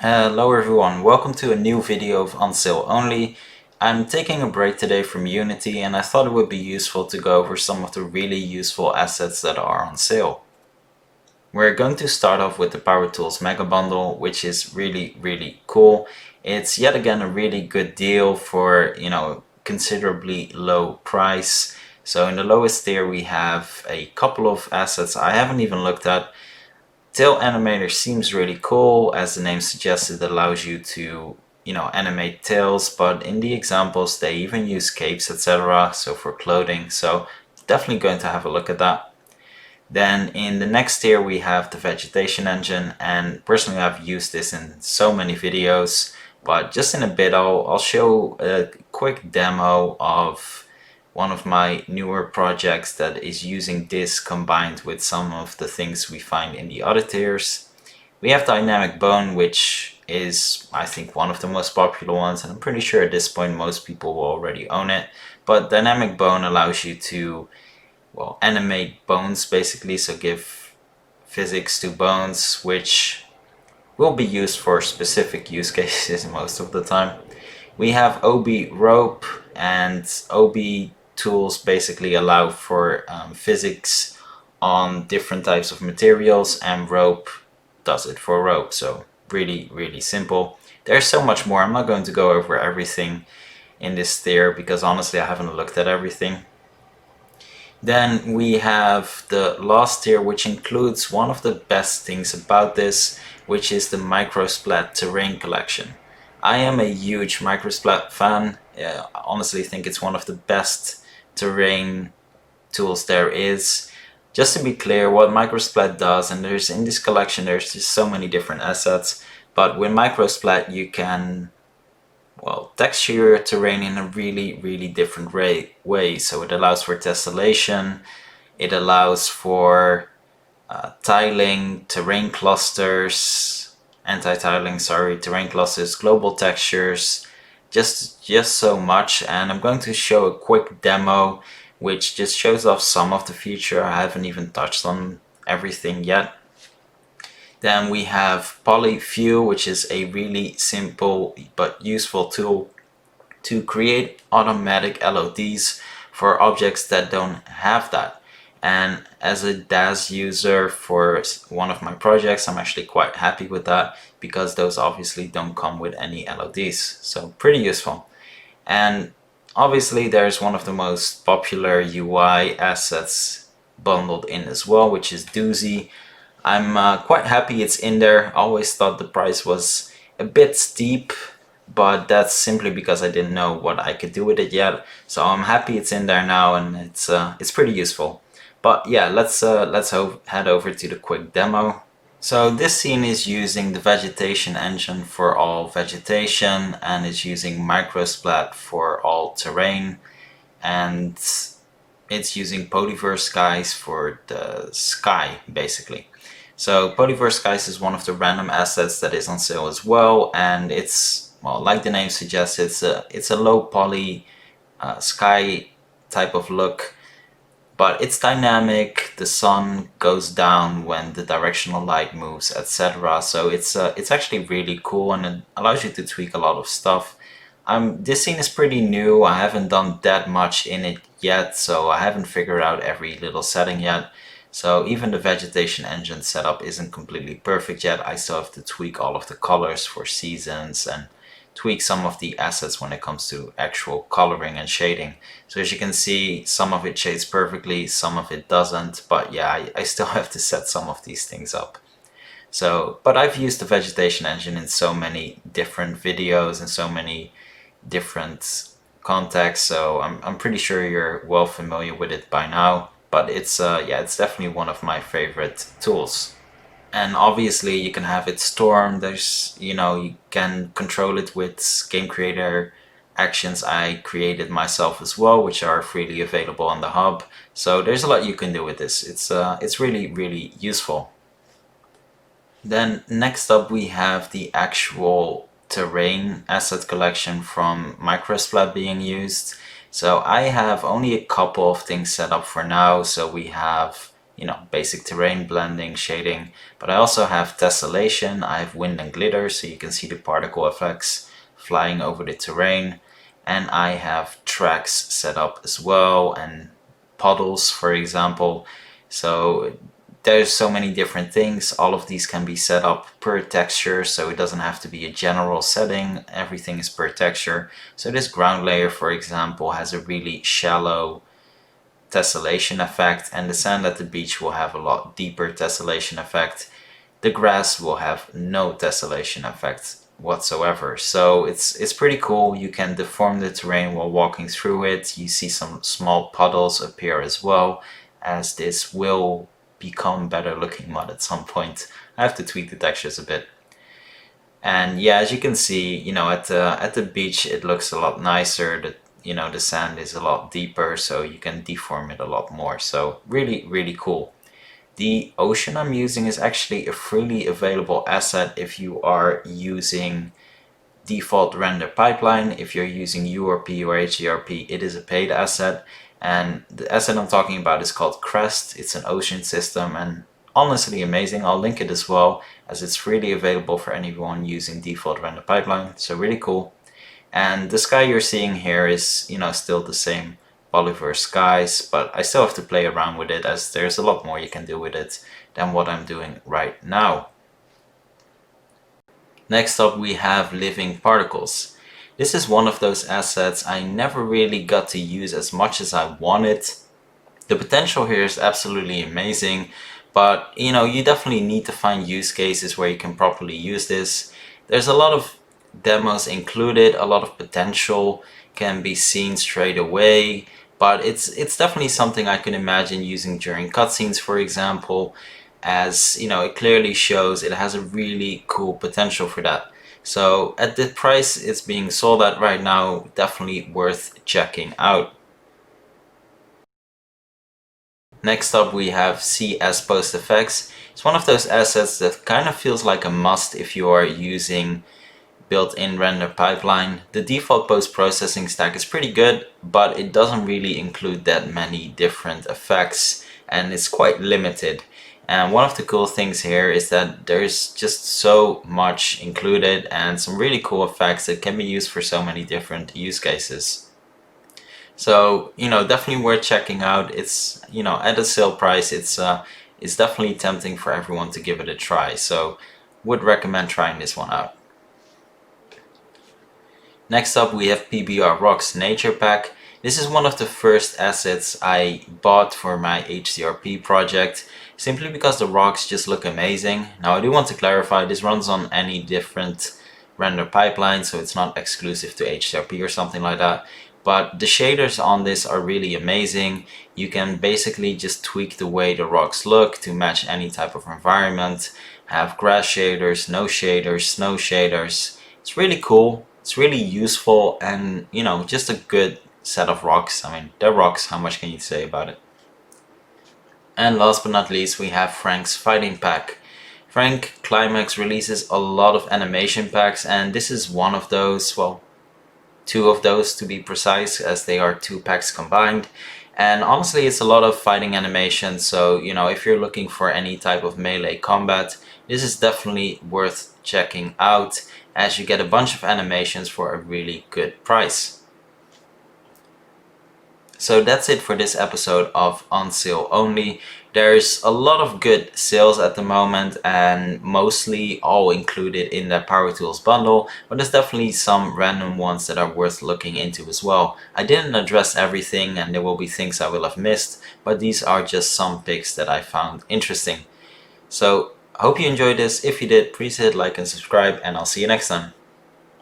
Hello everyone, welcome to a new video of On Sale Only. I'm taking a break today from Unity and I thought it would be useful to go over some of the really useful assets that are on sale. We're going to start off with the Power Tools Mega Bundle, which is really cool. It's yet again a really good deal for, considerably low price. So in the lowest tier we have a couple of assets I haven't even looked at. Tail Animator seems really cool. As the name suggests, it allows you to, animate tails, but in the examples they even use capes, etc. So for clothing, so definitely going to have a look at that. Then in the next tier we have the Vegetation Engine, and personally I've used this in so many videos, but just in a bit I'll show a quick demo of one of my newer projects that is using this combined with some of the things we find in the other tiers. We have Dynamic Bone, which is, I think, one of the most popular ones, and I'm pretty sure at this point most people will already own it. But Dynamic Bone allows you to, well, animate bones basically, so give physics to bones, which will be used for specific use cases most of the time. We have OB Rope, and OB tools basically allow for physics on different types of materials, and rope does it for rope. So really simple. There's so much more. I'm not going to go over everything in this tier because honestly I haven't looked at everything. Then we have the last tier, which includes one of the best things about this, which is the Microsplat Terrain Collection. I am a huge Microsplat fan. I honestly think it's one of the best terrain tools there is. Just to be clear, what Microsplat does, and there's in this collection there's just so many different assets, but with Microsplat you can, well, texture your terrain in a really different way. So it allows for tessellation, it allows for tiling, terrain clusters, anti-tiling, sorry, terrain clusters, global textures, just so much. And I'm going to show a quick demo which just shows off some of the feature. I haven't even touched on everything yet. Then we have Polyview, which is a really simple but useful tool to create automatic LODs for objects that don't have that. And as a DAS user for one of my projects, I'm actually quite happy with that because those obviously don't come with any LODs. So pretty useful. And obviously there's one of the most popular UI assets bundled in as well, which is Doozy. I'm quite happy it's in there. I always thought the price was a bit steep, but that's simply because I didn't know what I could do with it yet. So I'm happy it's in there now, and it's pretty useful. But yeah, let's head over to the quick demo. So this scene is using the Vegetation Engine for all vegetation, and it's using Microsplat for all terrain, and it's using Polyverse Skies for the sky, basically. So Polyverse Skies is one of the random assets that is on sale as well, and it's, well, like the name suggests, it's a low poly sky type of look, but it's dynamic. The sun goes down when the directional light moves, etc. So it's actually really cool, and it allows you to tweak a lot of stuff. This scene is pretty new. I haven't done that much in it yet, so I haven't figured out every little setting yet. So even the Vegetation Engine setup isn't completely perfect yet. I still have to tweak all of the colors for seasons and tweak some of the assets when it comes to actual coloring and shading. So as you can see, some of it shades perfectly, some of it doesn't, but yeah, I still have to set some of these things up. So, but I've used the Vegetation Engine in so many different videos and so many different contexts, so I'm pretty sure you're well familiar with it by now. But it's yeah, it's definitely one of my favorite tools. And obviously you can have it storm. There's, you can control it with game creator actions I created myself as well, which are freely available on the hub. So there's a lot you can do with this. It's really useful. Then next up we have the actual terrain asset collection from Microsplat being used. So I have only a couple of things set up for now. So we have basic terrain blending, shading, but I also have tessellation, I have wind and glitter, so you can see the particle effects flying over the terrain, and I have Trax set up as well, and puddles, for example. So there's so many different things. All of these can be set up per texture, so it doesn't have to be a general setting. Everything is per texture. So this ground layer, for example, has a really shallow tessellation effect, and the sand at the beach will have a lot deeper tessellation effect. The grass will have no tessellation effect whatsoever. So it's pretty cool. You can deform the terrain while walking through it. You see some small puddles appear as well, as this will become better looking mud at some point. I have to tweak the textures a bit. And yeah, as you can see, at the beach it looks a lot nicer. The sand is a lot deeper, so you can deform it a lot more. So really, really cool. The ocean I'm using is actually a freely available asset if you are using default render pipeline. If you're using URP or HDRP, it is a paid asset. And the asset I'm talking about is called Crest. It's an ocean system and honestly amazing. I'll link it as well, as it's freely available for anyone using default render pipeline. So really cool. And the sky you're seeing here is, still the same Polyverse Skies, but I still have to play around with it, as there's a lot more you can do with it than what I'm doing right now. Next up we have living particles. This is one of those assets I never really got to use as much as I wanted. The potential here is absolutely amazing, but you definitely need to find use cases where you can properly use this. There's a lot of demos included, a lot of potential can be seen straight away, but it's definitely something I can imagine using during cutscenes, for example, as it clearly shows it has a really cool potential for that. So at the price it's being sold at right now, definitely worth checking out. Next up we have CS Post Effects. It's one of those assets that kind of feels like a must if you are using built-in render pipeline. The default post-processing stack is pretty good, but it doesn't really include that many different effects and it's quite limited. And one of the cool things here is that there's just so much included and some really cool effects that can be used for so many different use cases. So, definitely worth checking out. It's, at a sale price, it's definitely tempting for everyone to give it a try. So, would recommend trying this one out. Next up we have PBR Rocks Nature Pack. This is one of the first assets I bought for my HDRP project, simply because the rocks just look amazing. Now I do want to clarify, this runs on any different render pipeline, so it's not exclusive to HDRP or something like that. But the shaders on this are really amazing. You can basically just tweak the way the rocks look to match any type of environment. Have grass shaders, no shaders, snow shaders. It's really cool. It's really useful and, just a good set of rocks. I mean, they're rocks, how much can you say about it? And last but not least, we have Frank's Fighting Pack. Frank Climax releases a lot of animation packs, and this is one of those, well, two of those to be precise, as they are 2 packs combined. And honestly, it's a lot of fighting animation, so if you're looking for any type of melee combat, this is definitely worth checking out, as you get a bunch of animations for a really good price. So that's it for this episode of On Sale Only. There's a lot of good sales at the moment, and mostly all included in that Power Tools bundle, but there's definitely some random ones that are worth looking into as well. I didn't address everything and there will be things I will have missed, but these are just some picks that I found interesting. So I hope you enjoyed this. If you did, please hit like and subscribe, and I'll see you next time.